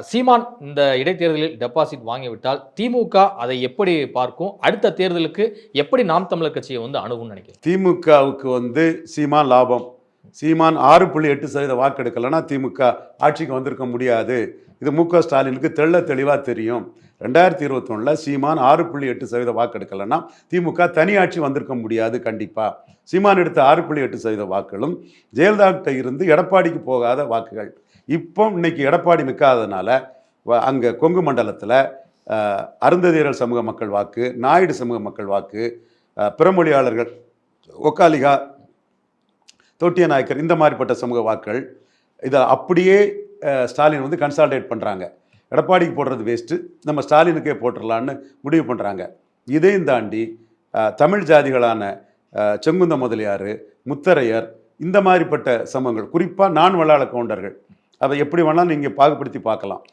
சீமான் இந்த இடைத்தேர்தலில் டெபாசிட் வாங்கிவிட்டால் திமுக அதை எப்படி பார்க்கும்? அடுத்த தேர்தலுக்கு எப்படி நாம் தமிழர் கட்சியை அணுகும்னு நினைக்கிறேன்? திமுகவுக்கு சீமான் லாபம். சீமான் 6.8% வாக்கெடுக்கலைன்னா திமுக ஆட்சிக்கு வந்திருக்க முடியாது. இது மு.க. ஸ்டாலினுக்கு தெளிவாக தெரியும். 2021 சீமான் 6.8% வாக்கெடுக்கலைன்னா திமுக தனி ஆட்சி வந்திருக்க முடியாது. கண்டிப்பாக சீமான் எடுத்த 6.8% வாக்குகளும் ஜெயலலிதா இருந்து எடப்பாடிக்கு போகாத வாக்குகள். இப்போ இன்னைக்கு எடப்பாடி நிற்காததுனால அங்கே கொங்கு மண்டலத்தில் அருந்ததியர்கள் சமூக மக்கள் வாக்கு, நாயுடு சமூக மக்கள் வாக்கு, பிறமொழியாளர்கள், ஒக்காலிகா, தொட்டிய நாயக்கர், இந்த மாதிரிப்பட்ட சமூக வாக்குகள் இதை அப்படியே ஸ்டாலின் கன்சால்டேட் பண்ணுறாங்க. எடப்பாடிக்கு போடுறது வேஸ்ட்டு, நம்ம ஸ்டாலினுக்கே போட்டுடலான்னு முடிவு பண்ணுறாங்க. இதையும் தாண்டி தமிழ் ஜாதிகளான செங்குந்த முதலியார், முத்தரையர், இந்த மாதிரிப்பட்ட சமூகங்கள், குறிப்பாக நான் வளாள கவுண்டர்கள், அதை எப்படி வேணாலும் நீங்கள் பாகுபடுத்தி பார்க்கலாம்.